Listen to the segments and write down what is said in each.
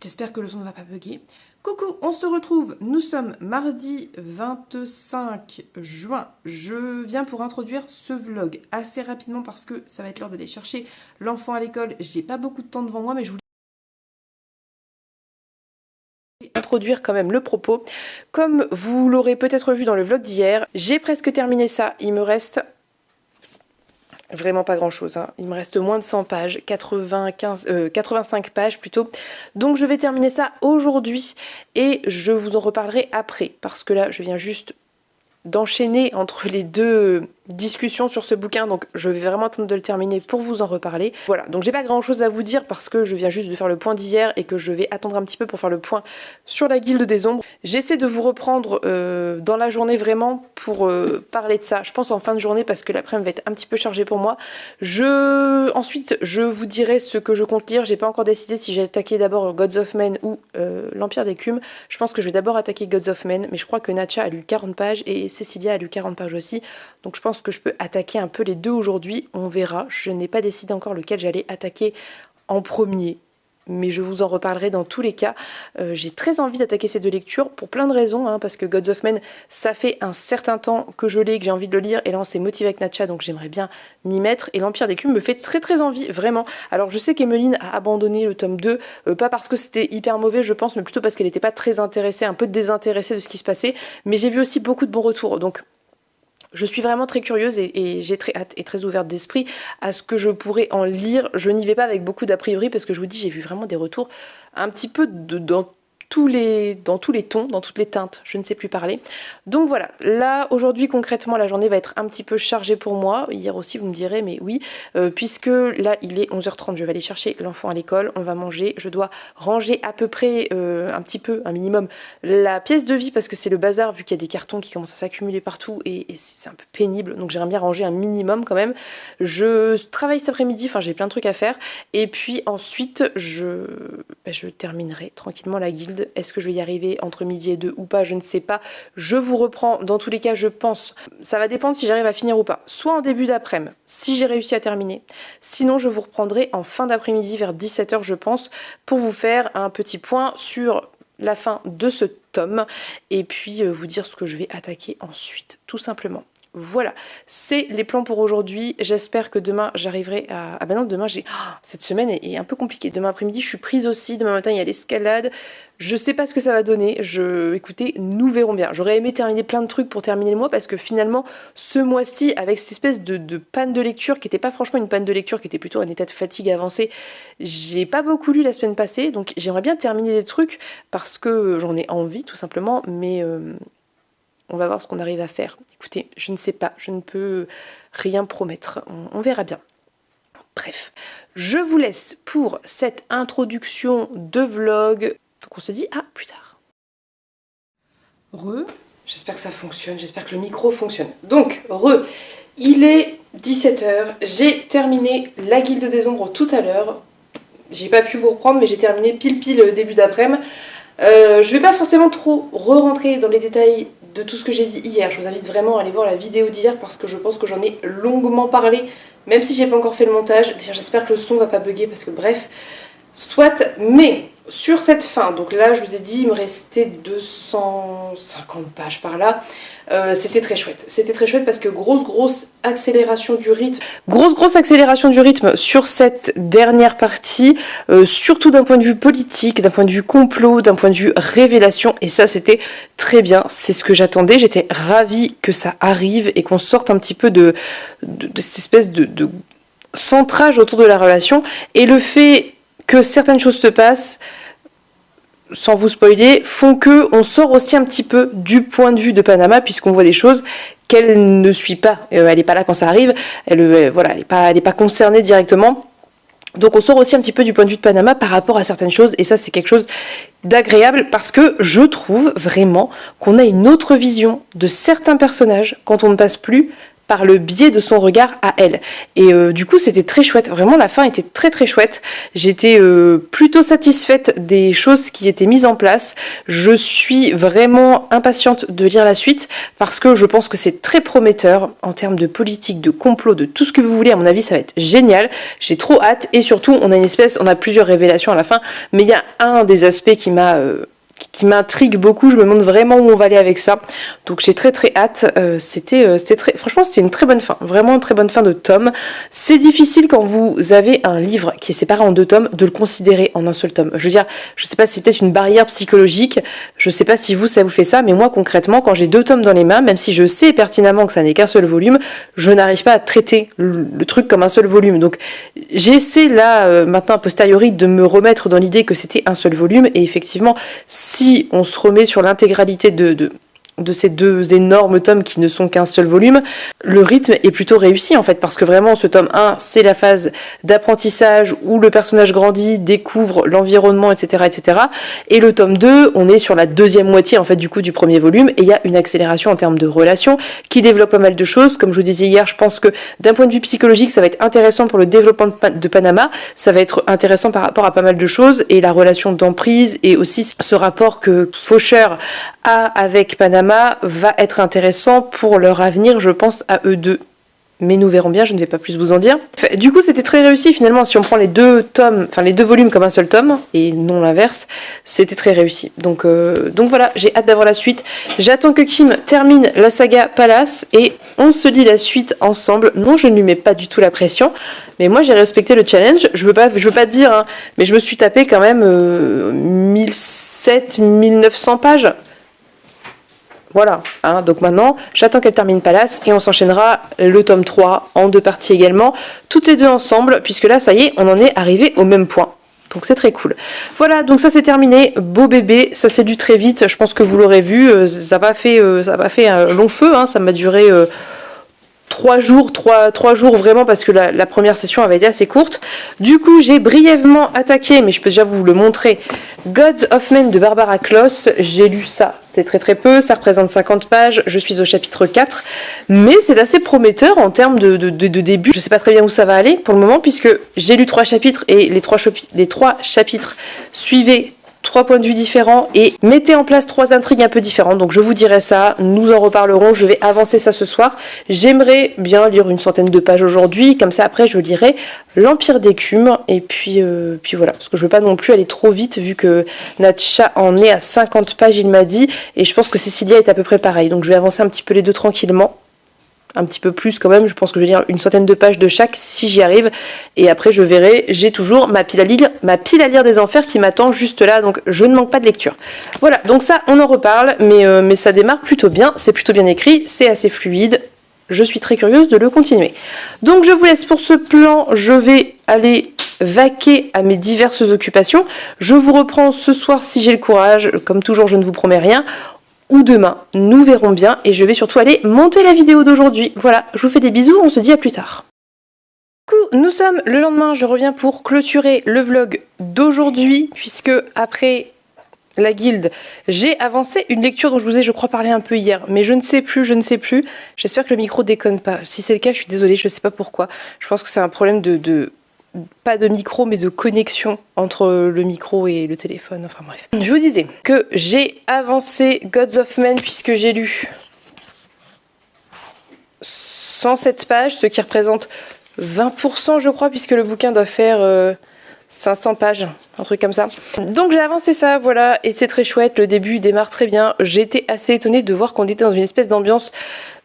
J'espère que le son ne va pas bugger. Coucou, on se retrouve, nous sommes mardi 25 juin. Je viens pour introduire ce vlog assez rapidement parce que ça va être l'heure d'aller chercher l'enfant à l'école. J'ai pas beaucoup de temps devant moi mais je voulais introduire quand même le propos. Comme vous l'aurez peut-être vu dans le vlog d'hier, j'ai presque terminé ça. Il me reste vraiment pas grand chose, hein. Il me reste moins de 100 pages, 85 pages plutôt. Donc je vais terminer ça aujourd'hui et je vous en reparlerai après. Parce que là je viens juste d'enchaîner entre les deux discussions sur ce bouquin, donc je vais vraiment attendre de le terminer pour vous en reparler. Voilà, donc j'ai pas grand chose à vous dire parce que je viens juste de faire le point d'hier et que je vais attendre un petit peu pour faire le point sur la Guilde des Ombres. J'essaie de vous reprendre dans la journée vraiment pour parler de ça. Je pense en fin de journée parce que l'après-midi va être un petit peu chargé pour moi. Ensuite, je vous dirai ce que je compte lire. J'ai pas encore décidé si j'ai attaqué d'abord Gods of Men ou l'Empire d'écume. Je pense que je vais d'abord attaquer Gods of Men, mais je crois que Natcha a lu 40 pages et Cécilia a lu 40 pages aussi. Donc je pense que je peux attaquer un peu les deux aujourd'hui. On verra. Je n'ai pas décidé encore lequel j'allais attaquer en premier. Mais je vous en reparlerai dans tous les cas. J'ai très envie d'attaquer ces deux lectures pour plein de raisons, hein, parce que Gods of Men, ça fait un certain temps que je l'ai, que j'ai envie de le lire, et là on s'est motivé avec Natcha, donc j'aimerais bien m'y mettre, et l'Empire d'écume me fait très envie, vraiment. Alors je sais qu'Emeline a abandonné le tome 2, pas parce que c'était hyper mauvais je pense, mais plutôt parce qu'elle n'était pas très intéressée, un peu désintéressée de ce qui se passait, mais j'ai vu aussi beaucoup de bons retours, donc je suis vraiment très curieuse et j'ai très hâte et très ouverte d'esprit à ce que je pourrais en lire. Je n'y vais pas avec beaucoup d'a priori parce que je vous dis, j'ai vu vraiment des retours un petit peu dans tous les tons, dans toutes les teintes, je ne sais plus parler. Donc voilà, là aujourd'hui concrètement la journée va être un petit peu chargée pour moi. Hier aussi vous me direz mais oui, puisque là il est 11h30, je vais aller chercher l'enfant à l'école, on va manger, je dois ranger à peu près un minimum la pièce de vie parce que c'est le bazar vu qu'il y a des cartons qui commencent à s'accumuler partout et c'est un peu pénible, donc j'aimerais bien ranger un minimum quand même. Je travaille cet après-midi, enfin j'ai plein de trucs à faire et puis ensuite je terminerai tranquillement la guilde. Est-ce que je vais y arriver entre midi et 2 ou pas, je ne sais pas. Je vous reprends, dans tous les cas je pense, ça va dépendre si j'arrive à finir ou pas. Soit en début d'après-midi, si j'ai réussi à terminer. Sinon je vous reprendrai en fin d'après-midi vers 17h je pense, pour vous faire un petit point sur la fin de ce tome et puis vous dire ce que je vais attaquer ensuite, tout simplement. Voilà, c'est les plans pour aujourd'hui. J'espère que demain j'arriverai à... Ah ben non, demain j'ai... Oh, cette semaine est un peu compliquée. Demain après-midi je suis prise aussi. Demain matin il y a l'escalade. Je sais pas ce que ça va donner. Écoutez, nous verrons bien. J'aurais aimé terminer plein de trucs pour terminer le mois parce que finalement ce mois-ci, avec cette espèce de panne de lecture qui était pas franchement une panne de lecture, qui était plutôt un état de fatigue avancé, j'ai pas beaucoup lu la semaine passée. Donc j'aimerais bien terminer des trucs parce que j'en ai envie tout simplement. Mais... on va voir ce qu'on arrive à faire. Écoutez, je ne sais pas, je ne peux rien promettre. On verra bien. Bref, je vous laisse pour cette introduction de vlog. Donc on se dit à plus tard. J'espère que ça fonctionne, j'espère que le micro fonctionne. Donc, il est 17h, j'ai terminé la Guilde des Ombres tout à l'heure. J'ai pas pu vous reprendre, mais j'ai terminé pile début d'après-midi. Je vais pas forcément trop re-rentrer dans les détails de tout ce que j'ai dit hier. Je vous invite vraiment à aller voir la vidéo d'hier parce que je pense que j'en ai longuement parlé, même si j'ai pas encore fait le montage. D'ailleurs j'espère que le son va pas bugger parce que bref, soit. Mais sur cette fin, donc là je vous ai dit il me restait 250 pages par là. C'était très chouette parce que grosse accélération du rythme. Grosse accélération du rythme sur cette dernière partie, surtout d'un point de vue politique, d'un point de vue complot, d'un point de vue révélation, et ça c'était très bien, c'est ce que j'attendais, j'étais ravie que ça arrive et qu'on sorte un petit peu de cette espèce de centrage autour de la relation, et le fait que certaines choses se passent, sans vous spoiler, font que on sort aussi un petit peu du point de vue de Panama, puisqu'on voit des choses qu'elle ne suit pas. Elle n'est pas là quand ça arrive, elle est pas concernée directement. Donc on sort aussi un petit peu du point de vue de Panama par rapport à certaines choses, et ça c'est quelque chose d'agréable parce que je trouve vraiment qu'on a une autre vision de certains personnages quand on ne passe plus par le biais de son regard à elle. Et du coup, c'était très chouette. Vraiment, la fin était très très chouette. J'étais plutôt satisfaite des choses qui étaient mises en place. Je suis vraiment impatiente de lire la suite parce que je pense que c'est très prometteur en termes de politique, de complot, de tout ce que vous voulez. À mon avis, ça va être génial. J'ai trop hâte et surtout, on a plusieurs révélations à la fin, mais il y a un des aspects qui m'intrigue beaucoup. Je me demande vraiment où on va aller avec ça. Donc j'ai très très hâte. Franchement, c'était une très bonne fin. Vraiment une très bonne fin de tome. C'est difficile quand vous avez un livre qui est séparé en 2 tomes de le considérer en un seul tome. Je veux dire, je sais pas si c'est peut-être une barrière psychologique. Je sais pas si ça vous fait ça, mais moi concrètement, quand j'ai 2 tomes dans les mains, même si je sais pertinemment que ça n'est qu'un seul volume, je n'arrive pas à traiter le truc comme un seul volume. Donc j'essaie là, maintenant a posteriori, de me remettre dans l'idée que c'était un seul volume. Et effectivement, si on se remet sur l'intégralité de ces 2 énormes tomes qui ne sont qu'un seul volume, le rythme est plutôt réussi en fait, parce que vraiment ce tome 1, c'est la phase d'apprentissage où le personnage grandit, découvre l'environnement, etc., etc. Et le tome 2, on est sur la deuxième moitié en fait du coup du premier volume, et il y a une accélération en termes de relations qui développe pas mal de choses. Comme je vous disais hier, je pense que d'un point de vue psychologique, ça va être intéressant pour le développement de Panama, ça va être intéressant par rapport à pas mal de choses, et la relation d'emprise, et aussi ce rapport que Faucheur a avec Panama va être intéressant pour leur avenir, je pense, à eux deux. Mais nous verrons bien, je ne vais pas plus vous en dire. Du coup, c'était très réussi finalement, si on prend les 2 tomes, enfin les 2 volumes comme un seul tome, et non l'inverse, c'était très réussi. Donc voilà, j'ai hâte d'avoir la suite. J'attends que Kim termine la saga Palace, et on se lit la suite ensemble. Non, je ne lui mets pas du tout la pression, mais moi j'ai respecté le challenge. Je veux pas te dire, hein, mais je me suis tapé quand même 1700-1900 pages. Voilà, hein, donc maintenant, j'attends qu'elle termine Palace et on s'enchaînera le tome 3 en 2 parties également, toutes les 2 ensemble, puisque là, ça y est, on en est arrivé au même point. Donc c'est très cool. Voilà, donc ça c'est terminé, beau bébé, ça s'est lu très vite, je pense que vous l'aurez vu, ça m'a fait un long feu, hein, ça m'a duré 3 jours vraiment, parce que la première session avait été assez courte. Du coup, j'ai brièvement attaqué, mais je peux déjà vous le montrer, Gods of Men de Barbara Kloss. J'ai lu ça, c'est très très peu, ça représente 50 pages, je suis au chapitre 4, mais c'est assez prometteur en termes de début. Je sais pas très bien où ça va aller pour le moment, puisque j'ai lu 3 chapitres, et les 3 chapitres suivaient 3 points de vue différents et mettez en place 3 intrigues un peu différentes. Donc je vous dirai ça, nous en reparlerons, je vais avancer ça ce soir. J'aimerais bien lire une centaine de pages aujourd'hui, comme ça après je lirai l'Empire d'écume, et puis voilà, parce que je veux pas non plus aller trop vite vu que Natcha en est à 50 pages il m'a dit, et je pense que Cécilia est à peu près pareil, donc je vais avancer un petit peu les 2 tranquillement. Un petit peu plus quand même, je pense que je vais lire une centaine de pages de chaque si j'y arrive, et après je verrai. J'ai toujours ma pile à lire des enfers qui m'attend juste là, donc je ne manque pas de lecture. Voilà, donc ça on en reparle, mais ça démarre plutôt bien, c'est plutôt bien écrit, c'est assez fluide, je suis très curieuse de le continuer. Donc je vous laisse pour ce plan, je vais aller vaquer à mes diverses occupations. Je vous reprends ce soir si j'ai le courage, comme toujours je ne vous promets rien, ou demain, nous verrons bien, et je vais surtout aller monter la vidéo d'aujourd'hui. Voilà, je vous fais des bisous, on se dit à plus tard. Du coup, nous sommes le lendemain, je reviens pour clôturer le vlog d'aujourd'hui, puisque après la guilde, j'ai avancé une lecture dont je vous ai, je crois, parlé un peu hier, mais je ne sais plus, j'espère que le micro déconne pas. Si c'est le cas, je suis désolée, je sais pas pourquoi. Je pense que c'est un problème pas de micro, mais de connexion entre le micro et le téléphone, enfin bref. Je vous disais que j'ai avancé Gods of Men, puisque j'ai lu 107 pages, ce qui représente 20% je crois, puisque le bouquin doit faire 500 pages, un truc comme ça. Donc j'ai avancé ça, voilà, et c'est très chouette, le début démarre très bien. J'ai été assez étonnée de voir qu'on était dans une espèce d'ambiance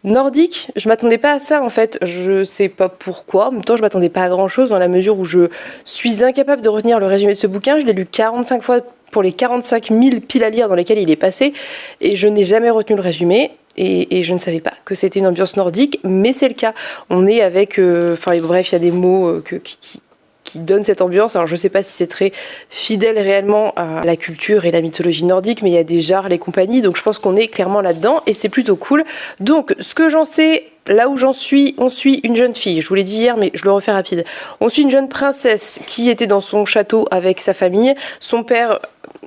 nordique. Je m'attendais pas à ça en fait, je sais pas pourquoi, en même temps je m'attendais pas à grand chose, dans la mesure où je suis incapable de retenir le résumé de ce bouquin. Je l'ai lu 45 fois pour les 45 000 piles à lire dans lesquelles il est passé, et je n'ai jamais retenu le résumé. Et je ne savais pas que c'était une ambiance nordique, mais c'est le cas. On est avec... bref, il y a des mots qui donnent cette ambiance. Alors je sais pas si c'est très fidèle réellement à la culture et la mythologie nordique, mais il y a des jarres, les compagnies, donc je pense qu'on est clairement là-dedans, et c'est plutôt cool. Donc ce que j'en sais, là où j'en suis, on suit une jeune fille, je vous l'ai dit hier, mais je le refais rapide. On suit une jeune princesse qui était dans son château avec sa famille. Son père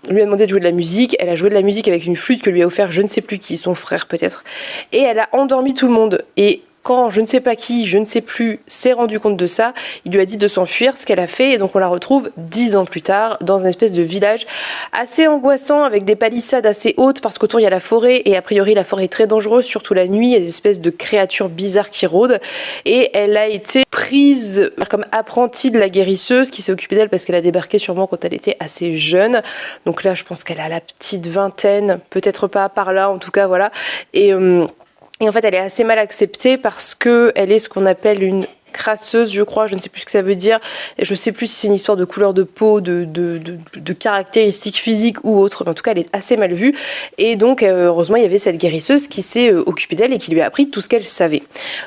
lui a demandé de jouer de la musique, elle a joué de la musique avec une flûte que lui a offert je ne sais plus qui, son frère peut-être, et elle a endormi tout le monde. Et quand je ne sais pas qui, je ne sais plus, s'est rendu compte de ça, il lui a dit de s'enfuir, ce qu'elle a fait, et donc on la retrouve 10 ans plus tard dans une espèce de village assez angoissant avec des palissades assez hautes parce qu'autour il y a la forêt et a priori la forêt est très dangereuse, surtout la nuit, il y a des espèces de créatures bizarres qui rôdent et elle a été prise comme apprentie de la guérisseuse qui s'est occupée d'elle parce qu'elle a débarqué sûrement quand elle était assez jeune, donc là je pense qu'elle a la petite vingtaine, peut-être pas par là en tout cas voilà, et en fait elle est assez mal acceptée parce que elle est ce qu'on appelle une crasseuse, je crois, je ne sais plus ce que ça veut dire, et je sais plus si c'est une histoire de couleur de peau, de caractéristiques physiques ou autre, mais en tout cas elle est assez mal vue, et donc heureusement il y avait cette guérisseuse qui s'est occupée d'elle et qui lui a appris tout ce qu'elle savait.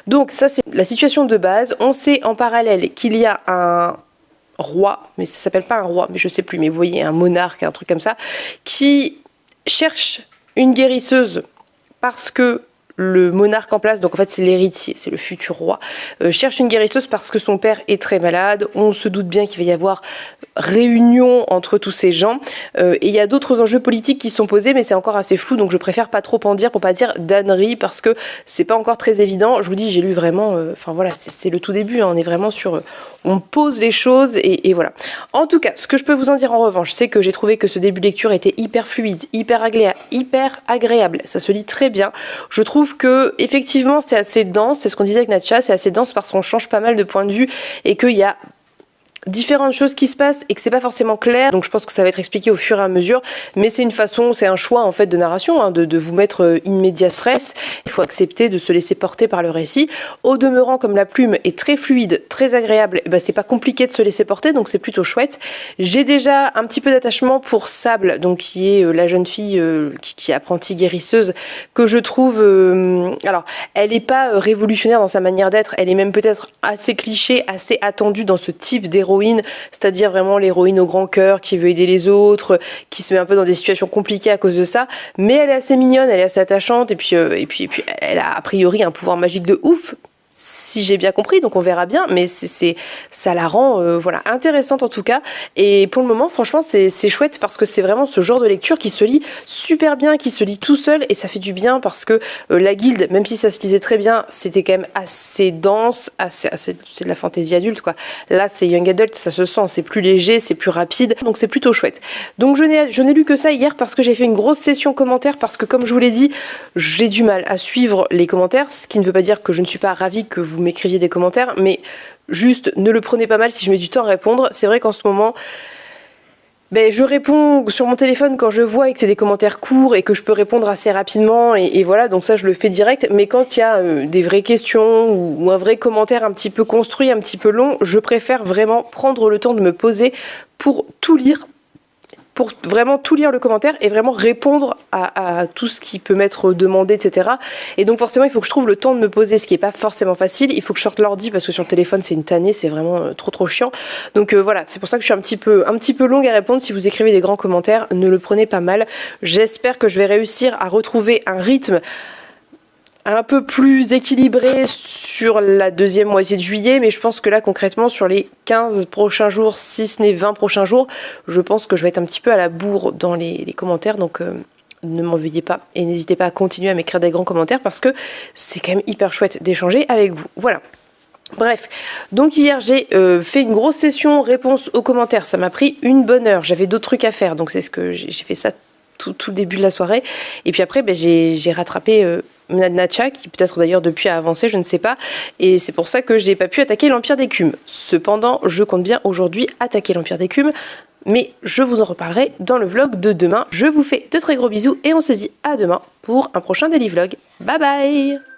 Donc ça c'est la situation de base. On sait en parallèle qu'il y a un roi, mais ça s'appelle pas un roi, mais je sais plus, mais vous voyez, un monarque, un truc comme ça, qui cherche une guérisseuse parce que le monarque en place, donc en fait c'est l'héritier, c'est le futur roi, cherche une guérisseuse parce que son père est très malade. On se doute bien qu'il va y avoir réunion entre tous ces gens, et il y a d'autres enjeux politiques qui sont posés, mais c'est encore assez flou, donc je préfère pas trop en dire pour pas dire d'ânerie, parce que c'est pas encore très évident. Je vous dis, j'ai lu vraiment, enfin voilà, c'est le tout début, hein, on est vraiment sur, on pose les choses, et voilà. En tout cas, ce que je peux vous en dire en revanche, c'est que j'ai trouvé que ce début de lecture était hyper fluide, hyper agréable, ça se lit très bien. Je trouve que effectivement c'est assez dense, c'est ce qu'on disait avec Natcha, c'est assez dense parce qu'on change pas mal de points de vue et qu'il y a différentes choses qui se passent et que c'est pas forcément clair, donc je pense que ça va être expliqué au fur et à mesure, mais c'est une façon, c'est un choix en fait de narration, hein, de vous mettre in medias res. Il faut accepter de se laisser porter par le récit. Au demeurant, comme la plume est très fluide, très agréable, bah, c'est pas compliqué de se laisser porter, donc c'est plutôt chouette. J'ai déjà un petit peu d'attachement pour Sable, donc qui est la jeune fille qui est apprentie guérisseuse, que je trouve, alors elle est pas révolutionnaire dans sa manière d'être, elle est même peut-être assez cliché, assez attendue dans ce type d'héroïne, c'est-à-dire vraiment l'héroïne au grand cœur qui veut aider les autres, qui se met un peu dans des situations compliquées à cause de ça, mais elle est assez mignonne, elle est assez attachante, et puis elle a a priori un pouvoir magique de ouf, si j'ai bien compris, donc on verra bien, mais ça la rend voilà, intéressante en tout cas, et pour le moment franchement c'est chouette parce que c'est vraiment ce genre de lecture qui se lit super bien, qui se lit tout seul, et ça fait du bien parce que la guilde, même si ça se lisait très bien, c'était quand même assez dense, c'est de la fantaisie adulte quoi. Là c'est young adult, ça se sent, c'est plus léger, c'est plus rapide, donc c'est plutôt chouette. Donc je n'ai lu que ça hier parce que j'ai fait une grosse session commentaires, parce que comme je vous l'ai dit, j'ai du mal à suivre les commentaires, ce qui ne veut pas dire que je ne suis pas ravie que vous m'écriviez des commentaires, mais juste ne le prenez pas mal si je mets du temps à répondre. C'est vrai qu'en ce moment, je réponds sur mon téléphone quand je vois et que c'est des commentaires courts et que je peux répondre assez rapidement, et voilà, donc ça je le fais direct, mais quand il y a des vraies questions ou un vrai commentaire un petit peu construit, un petit peu long, je préfère vraiment prendre le temps de me poser pour tout lire, pour vraiment tout lire le commentaire et vraiment répondre à tout ce qui peut m'être demandé, etc. Et donc forcément, il faut que je trouve le temps de me poser, ce qui n'est pas forcément facile. Il faut que je sorte l'ordi parce que sur le téléphone, c'est une tannée, c'est vraiment trop chiant. Donc voilà, c'est pour ça que je suis un petit peu longue à répondre. Si vous écrivez des grands commentaires, ne le prenez pas mal. J'espère que je vais réussir à retrouver un rythme un peu plus équilibré sur la deuxième moitié de juillet, mais je pense que là concrètement sur les 15 prochains jours, si ce n'est 20 prochains jours, je pense que je vais être un petit peu à la bourre dans les commentaires, donc ne m'en veuillez pas et n'hésitez pas à continuer à m'écrire des grands commentaires parce que c'est quand même hyper chouette d'échanger avec vous. Voilà. Bref, donc hier j'ai fait une grosse session réponse aux commentaires, ça m'a pris une bonne heure, j'avais d'autres trucs à faire, donc c'est ce que j'ai fait ça tout le début de la soirée, et puis après j'ai rattrapé Natcha, qui peut-être d'ailleurs depuis a avancé, je ne sais pas, et c'est pour ça que j'ai pas pu attaquer l'Empire d'Écume. Cependant, je compte bien aujourd'hui attaquer l'Empire d'Écume, mais je vous en reparlerai dans le vlog de demain. Je vous fais de très gros bisous et on se dit à demain pour un prochain daily vlog. Bye bye!